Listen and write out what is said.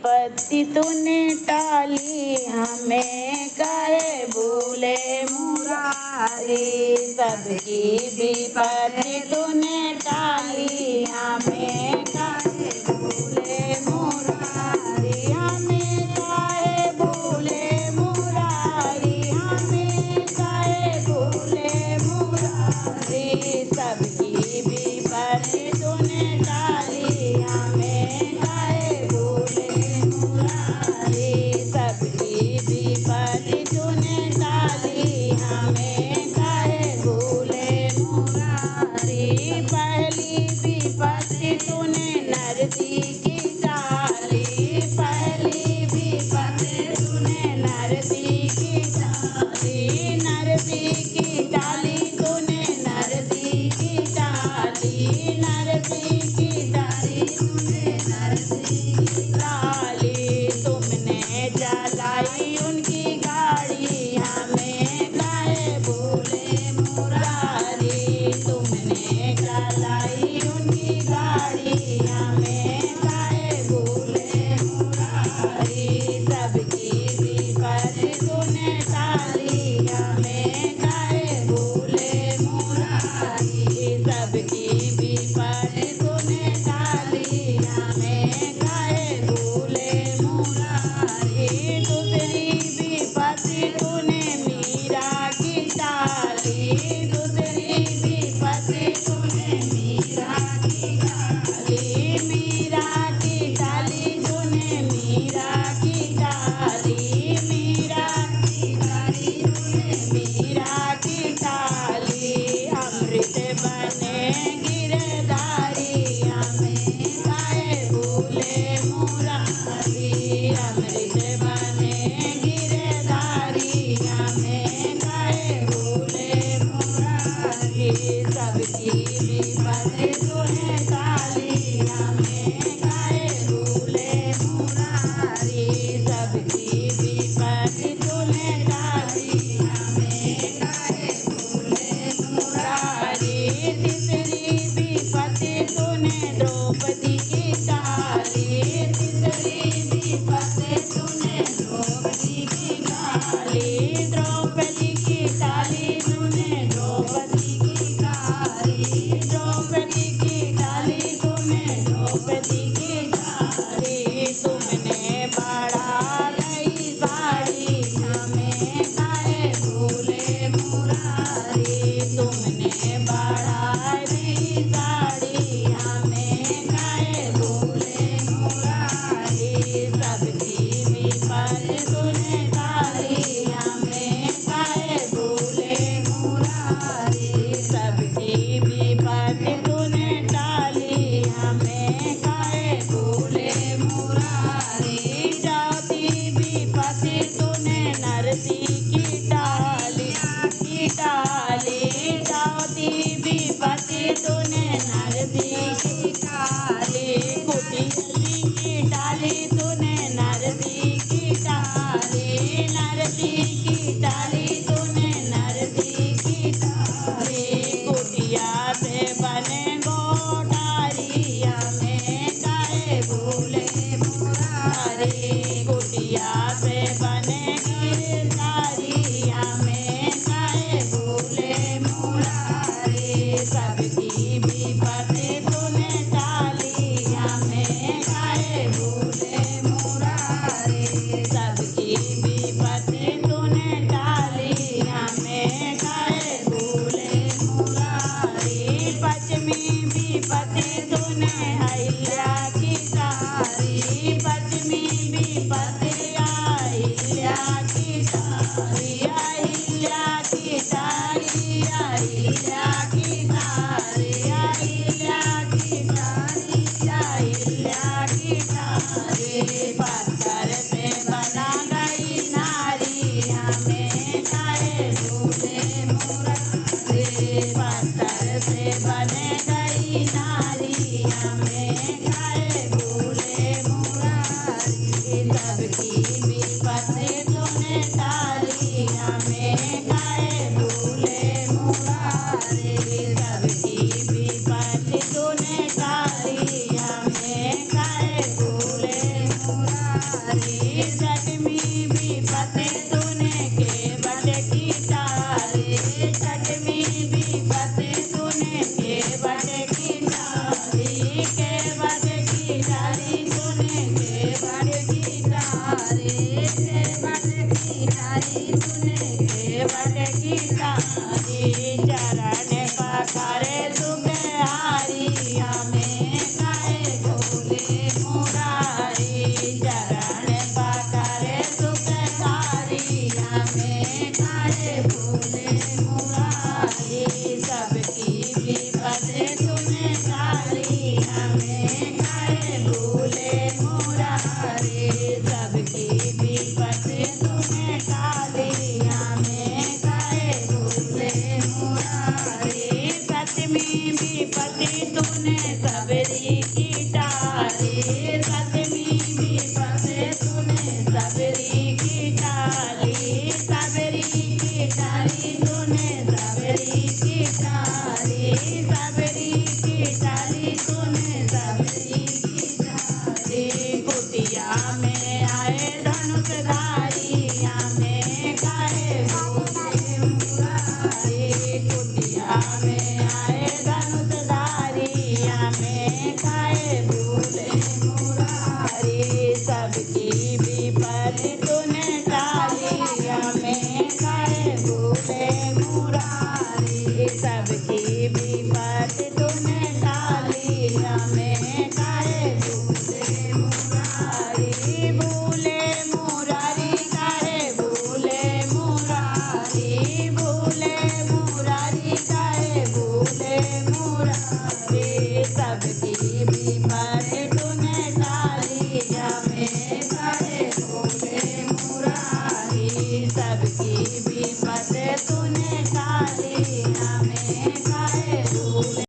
विपत्ति तूने टाली, हमें काहे भूले मुरारी। सबकी विपत्ति तूने टाली, हमें काहे भूले मुरारी। हमें काहे भूले मुरारी, हमें काहे भूले मुरारी। सबकी विपत्ति तूने टाली, हमें काहे भूले मुरारी। सबकी विपत्ति तूने टाली, हमें काहे भूले मुरारी। पहली विपत्ति तूने नरसी की टाली, पहली विपत्ति तूने नरसी की टाली। नरसी की टाली तूने, नरसी की टाली, नरसी की टाली तूने, नरसी की टाली। तुमने जलाई उनकी गाड़ी, हमें काहे भूले मुरारी। तुमने जलाई उनकी गाड़ी, हमें काहे भूले मुरारी। सबकी विपत्ति तूने टाली, हमें काहे भूले मुरारी। सबकी विपत्ति तूने टाली, हमें काहे भूले मुरारी। दूसरी विपत्ति तूने मीरा की टाली, दूसरी विपत्ति तूने मीरा की टाली। मीरा की टाली तूने, मीरा की टाली, मीरा की टाली तूने, मीरा की टाली। अमृत बने गिरधारी, हमें काहे भूले मुरारी। अमृत बने गिरधारी, हमें काहे भूले मुरारी। सबकी विपत्ति तूने टाली, हमें काहे भूले मुरारी। सबकी विपत्ति तूने टाली, हमें काहे भूले मुरारी। तीसरी विपत्ति तूने द्रौपदी की टाली, तीसरी विपत्ति तूने द्रौपदी की टाली। द्रौपदी की टाली तूने, द्रौपदी की टाली, द्रौपदी की टाली तूने, द्रौपदी की टाली। तुमने बढ़ा गई साड़ी, हमें काहे भूले मुरारी। तुमने बढ़ा गई साड़ी, हमें काहे भूले मुरारी। सबकी विपत्ति तूने टाली, हमें काहे भूले मुरारी। सबकी विपत्ति तूने टाली, हमें काहे भूले मुरारी। चौथी विपत्ति तूने नरसी की टाली, की टाली। चौथी विपत्ति तूने नरसी की टाली। कुटियाली की टाली तूने, नरसी की टाली, नरसी की टाली तूने, नरसी की टाली। कुटिया से बने गोटारी, हमें काहे भूले मुरारी। कुटिया से बने गिरधारी, हमें काहे भूले मुरारी। सबकी विपत्ति तूने टाली, हमें काहे भूले मुरारी। सबकी विपत्ति तूने टाली, हमें काहे भूले मुरारी। पश्चिमी विपत्ति तूने अहिल्या की टाली, पश्चिमी विपत्ति अहिल्या की टाली, अहिल्या की टाली, अहिल्या की टाली, अहिल्या की टाली, अहिल्या की टाली। पत्थर से बना गई नारी, हमें काहे भूले मुरारी। पत्थर से बने गई नारी, हमें काहे भूले मुरारी। सबकी विपत्ति तूने टाली, हमें काहे भूले मुरारी। सबकी विपत्ति तूने टाली, हमें काहे भूले मुरारी। मुरारी सतमी विपत्ति तूने केवट की टारी सतमी विपत्ति तूने केवट की टारी केवट की टारी तूने केवट की टारी केवट की टारी तूने केवट की टारी चरण पखारे सुख हारी हमें काहे भूले मुरारी चरण पखारे सुख हारी हमें काहे भूले मुरारी सबकी विपत्ति तूने टाली हमें काहे भूले मुरारी सबकी विपत्ति तूने टाली हमें काहे भूले मुरारी सतमी विपत्ति तूने सबरी की टाली सतमी विपत्ति तूने सबरी की टाली सबरी की टाली तूने सबरी की टाली सबरी की टाली तूने सबरी की टाली कुटिया में आए धनुषधारी हमें काहे भूले मुरारी कुटिया में आए धनुषधारी हमें काहे भूले मुरारी सबकी विपत्ति तूने टाली हमें काहे भूले मुरारी सबकी विपत्ति तूने टाली हमें काहे भूले मुरारी भूले मुरारी काहे भूले मुरारी भूले मुरारी काहे भूले मुरारी सबकी विपत्ति तूने टाली हमें काहे भूले मुरारी सबकी विपत्ति